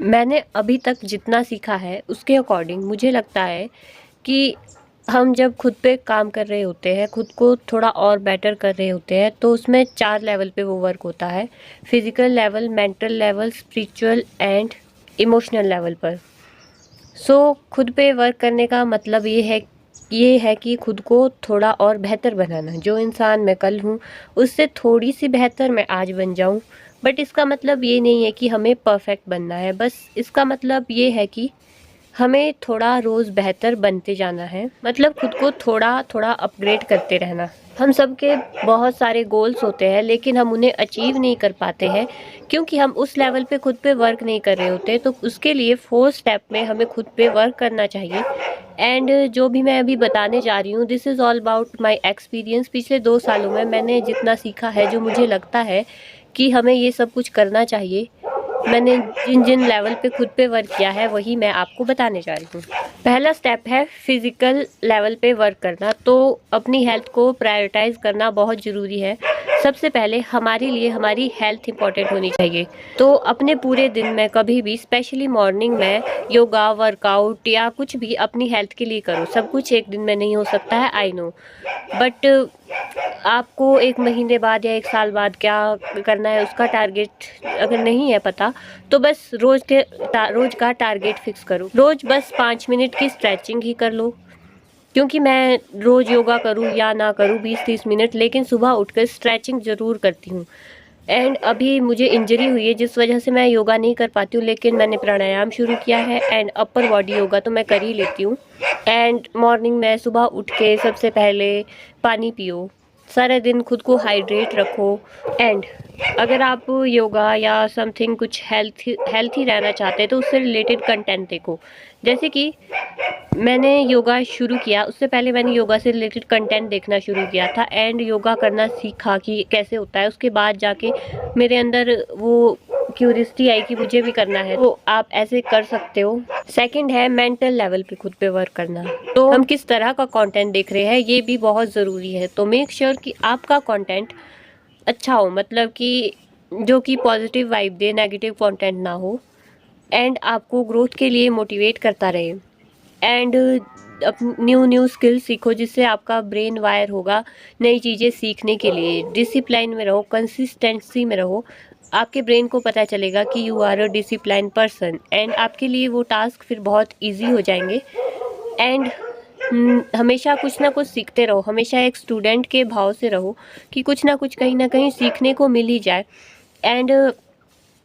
मैंने अभी तक जितना सीखा है उसके अकॉर्डिंग मुझे लगता है कि हम जब खुद पे काम कर रहे होते हैं, खुद को थोड़ा और बेटर कर रहे होते हैं, तो उसमें 4 लेवल पे वो वर्क होता है। Physical level, mental level, spiritual and emotional level पर। खुद पे वर्क करने का मतलब ये है कि खुद को थोड़ा और बेहतर बनाना। जो इंसान मैं कल हूँ, उससे थोड़ी सी बेहतर मैं आज बन जाऊँ। बट इसका मतलब ये नहीं है कि हमें परफेक्ट बनना है। बस इसका मतलब ये है कि हमें थोड़ा रोज़ बेहतर बनते जाना है, मतलब खुद को थोड़ा थोड़ा अपग्रेड करते रहना। हम सबके बहुत सारे गोल्स होते हैं, लेकिन हम उन्हें अचीव नहीं कर पाते हैं क्योंकि हम उस लेवल पे खुद पे वर्क नहीं कर रहे होते। तो उसके लिए 4 स्टेप में हमें खुद पे वर्क करना चाहिए। एंड जो भी मैं अभी बताने जा रही हूँ, this is all about my experience. पिछले 2 सालों में मैंने जितना सीखा है, जो मुझे लगता है कि हमें ये सब कुछ करना चाहिए, मैंने जिन जिन लेवल पे खुद पे वर्क किया है वही मैं आपको बताने जा रही हूँ। पहला स्टेप है फिज़िकल लेवल पे वर्क करना। तो अपनी हेल्थ को प्रायोरिटाइज़ करना बहुत ज़रूरी है। सबसे पहले हमारे लिए हमारी हेल्थ इंपॉर्टेंट होनी चाहिए। तो अपने पूरे दिन में कभी भी, स्पेशली मॉर्निंग में, योगा, वर्कआउट या कुछ भी अपनी हेल्थ के लिए करो। सब कुछ एक दिन में नहीं हो सकता है, आई नो, बट आपको 1 महीने बाद या 1 साल बाद क्या करना है उसका टारगेट अगर नहीं है पता, तो बस रोज़ का टारगेट फिक्स करो। रोज़ बस 5 मिनट की स्ट्रेचिंग ही कर लो। क्योंकि मैं रोज़ योगा करूँ या ना करूँ 20-30 मिनट, लेकिन सुबह उठकर स्ट्रेचिंग ज़रूर करती हूँ। एंड अभी मुझे इंजरी हुई है जिस वजह से मैं योगा नहीं कर पाती हूँ, लेकिन मैंने प्राणायाम शुरू किया है एंड अपर बॉडी योगा तो मैं कर ही लेती हूँ। एंड मॉर्निंग में सुबह उठ के सबसे पहले पानी पियो, सारा दिन खुद को हाइड्रेट रखो। एंड अगर आप योगा या समथिंग कुछ हेल्थी रहना चाहते हैं तो उससे रिलेटेड कंटेंट देखो। जैसे कि मैंने योगा शुरू किया, उससे पहले मैंने योगा से रिलेटेड कंटेंट देखना शुरू किया था एंड योगा करना सीखा कि कैसे होता है। उसके बाद जाके मेरे अंदर वो क्यूरियोसिटी आई कि मुझे भी करना है, तो आप ऐसे कर सकते हो। सेकंड है मेंटल लेवल पे खुद पे वर्क करना। तो हम किस तरह का कंटेंट देख रहे हैं ये भी बहुत ज़रूरी है। तो मेक श्योर कि आपका कंटेंट अच्छा हो, मतलब कि जो कि पॉजिटिव वाइब दे, नेगेटिव कंटेंट ना हो एंड आपको ग्रोथ के लिए मोटिवेट करता रहे। एंड न्यू स्किल सीखो जिससे आपका ब्रेन वायर होगा नई चीज़ें सीखने के लिए। डिसिप्लिन में रहो, कंसिस्टेंसी में रहो। आपके ब्रेन को पता चलेगा कि you are a discipline person and आपके लिए वो टास्क फिर बहुत इजी हो जाएंगे। एंड हमेशा कुछ ना कुछ सीखते रहो, हमेशा एक स्टूडेंट के भाव से रहो कि कुछ ना कुछ कहीं ना कहीं सीखने को मिल ही जाए। एंड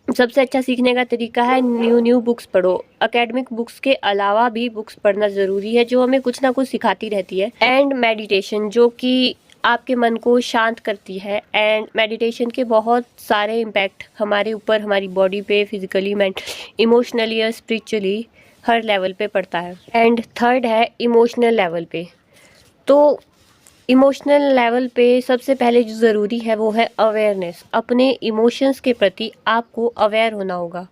सबसे अच्छा सीखने का तरीका है न्यू बुक्स पढ़ो। एकेडमिक बुक्स के अलावा भी बुक्स पढ़ना ज़रूरी है जो हमें कुछ ना कुछ सिखाती रहती है। एंड मेडिटेशन, जो कि आपके मन को शांत करती है। एंड मेडिटेशन के बहुत सारे इम्पैक्ट हमारे ऊपर, हमारी बॉडी पे, फिजिकली, मेंटली, इमोशनली या स्पिरिचुअली हर लेवल पे पड़ता है। एंड थर्ड है इमोशनल लेवल पे। तो इमोशनल लेवल पे सबसे पहले जो ज़रूरी है वो है अवेयरनेस। अपने इमोशंस के प्रति आपको अवेयर होना होगा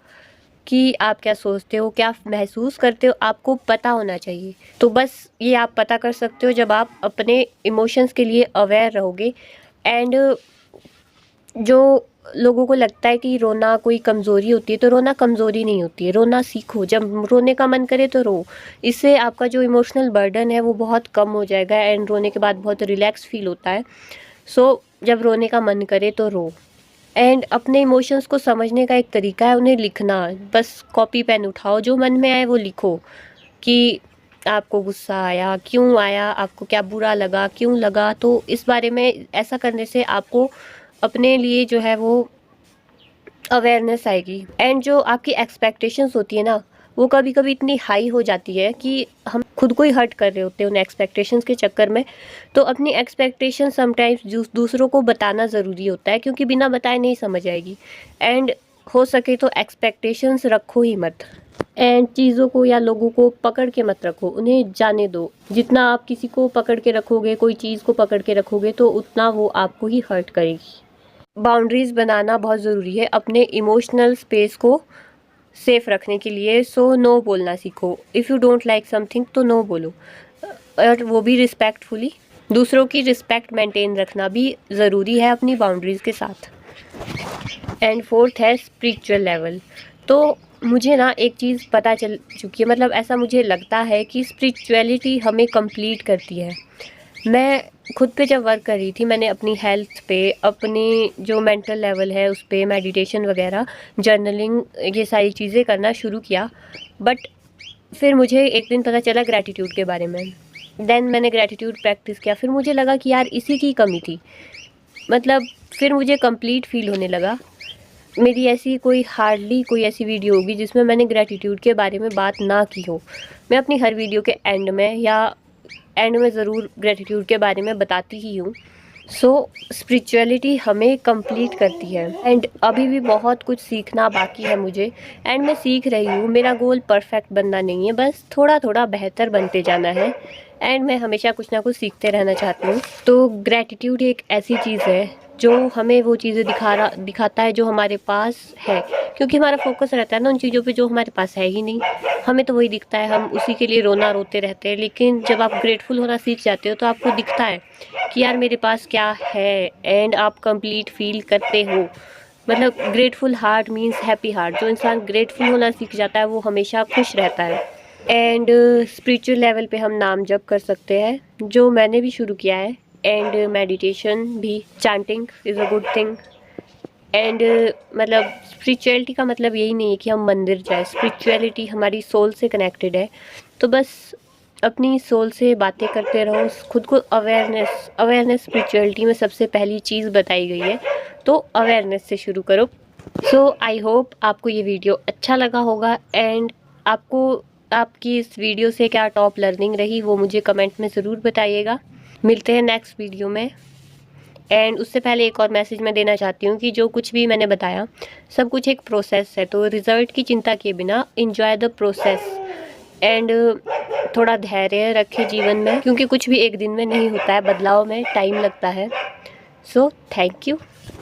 कि आप क्या सोचते हो, क्या महसूस करते हो, आपको पता होना चाहिए। तो बस ये आप पता कर सकते हो जब आप अपने इमोशंस के लिए अवेयर रहोगे। एंड जो लोगों को लगता है कि रोना कोई कमज़ोरी होती है, तो रोना कमज़ोरी नहीं होती है। रोना सीखो, जब रोने का मन करे तो रो। इससे आपका जो इमोशनल बर्डन है वो बहुत कम हो जाएगा एंड रोने के बाद बहुत रिलैक्स फील होता है। जब रोने का मन करे तो रो। एंड अपने इमोशंस को समझने का एक तरीका है उन्हें लिखना। बस कॉपी पेन उठाओ, जो मन में आए वो लिखो कि आपको गुस्सा आया, क्यों आया, आपको क्या बुरा लगा, क्यों लगा। तो इस बारे में ऐसा करने से आपको अपने लिए जो है वो अवेयरनेस आएगी। एंड जो आपकी एक्सपेक्टेशंस होती है ना, वो कभी कभी इतनी हाई हो जाती है कि हम खुद को ही हर्ट कर रहे होते हैं उन एक्सपेक्टेशंस के चक्कर में। तो अपनी एक्सपेक्टेशन समटाइम्स दूसरों को बताना ज़रूरी होता है, क्योंकि बिना बताए नहीं समझ आएगी। एंड हो सके तो एक्सपेक्टेशंस रखो ही मत। एंड चीज़ों को या लोगों को पकड़ के मत रखो, उन्हें जाने दो। जितना आप किसी को पकड़ के रखोगे, कोई चीज़ को पकड़ के रखोगे, तो उतना वो आपको ही हर्ट करेगी। बाउंड्रीज़ बनाना बहुत ज़रूरी है अपने इमोशनल स्पेस को सेफ रखने के लिए। नो बोलना सीखो। If you don't like something तो नो बोलो, और वो भी रिस्पेक्टफुली। दूसरों की रिस्पेक्ट मेंटेन रखना भी ज़रूरी है अपनी बाउंड्रीज़ के साथ। एंड फोर्थ है स्पिरिचुअल लेवल। तो मुझे ना एक चीज़ पता चल चुकी है, मतलब ऐसा मुझे लगता है कि स्पिरिचुअलिटी हमें कंप्लीट करती है। मैं खुद पे जब वर्क कर रही थी, मैंने अपनी हेल्थ पे, अपनी जो मेंटल लेवल है उस पे मेडिटेशन वगैरह, जर्नलिंग, ये सारी चीज़ें करना शुरू किया। बट फिर मुझे एक दिन पता चला ग्रैटिट्यूड के बारे में। देन मैंने ग्रैटिट्यूड प्रैक्टिस किया, फिर मुझे लगा कि यार इसी की कमी थी। मतलब फिर मुझे कंप्लीट फ़ील होने लगा। मेरी ऐसी हार्डली कोई ऐसी वीडियो होगी जिसमें मैंने ग्रैटिट्यूड के बारे में बात ना की हो। मैं अपनी हर वीडियो के एंड में ज़रूर ग्रैटिट्यूड के बारे में बताती ही हूँ। सो स्पिरिचुअलिटी हमें कंप्लीट करती है एंड अभी भी बहुत कुछ सीखना बाकी है मुझे, एंड मैं सीख रही हूँ। मेरा गोल परफेक्ट बनना नहीं है, बस थोड़ा थोड़ा बेहतर बनते जाना है एंड मैं हमेशा कुछ ना कुछ सीखते रहना चाहती हूँ। तो ग्रैटिट्यूड एक ऐसी चीज़ है जो हमें वो चीज़ें दिखाता है जो हमारे पास है, क्योंकि हमारा फोकस रहता है ना उन चीज़ों पे जो हमारे पास है ही नहीं। हमें तो वही दिखता है, हम उसी के लिए रोते रहते हैं। लेकिन जब आप ग्रेटफुल होना सीख जाते हो तो आपको दिखता है कि यार मेरे पास क्या है, एंड आप कंप्लीट फील करते हो। मतलब grateful heart means happy heart. जो इंसान ग्रेटफुल होना सीख जाता है वो हमेशा खुश रहता है। एंड स्पिरिचुअल लेवल पे हम नाम जप कर सकते हैं, जो मैंने भी शुरू किया है। एंड मेडिटेशन भी, chanting is a good thing. And मतलब स्पिरिचुअलिटी का मतलब यही नहीं है कि हम मंदिर जाए। स्पिरिचुअलिटी हमारी सोल से कनेक्टेड है। तो बस अपनी सोल से बातें करते रहो, खुद को अवेयरनेस स्पिरिचुअलिटी में सबसे पहली चीज़ बताई गई है। तो अवेयरनेस से शुरू करो। सो आई होप आपको ये वीडियो अच्छा लगा होगा एंड आपको आपकी इस वीडियो से क्या टॉप लर्निंग रही वो मुझे कमेंट में ज़रूर बताइएगा। मिलते हैं नेक्स्ट वीडियो में। एंड उससे पहले एक और मैसेज मैं देना चाहती हूँ कि जो कुछ भी मैंने बताया सब कुछ एक प्रोसेस है, तो रिज़ल्ट की चिंता किए बिना एंजॉय द प्रोसेस एंड थोड़ा धैर्य रखें जीवन में, क्योंकि कुछ भी एक दिन में नहीं होता है, बदलाव में टाइम लगता है। So thank you.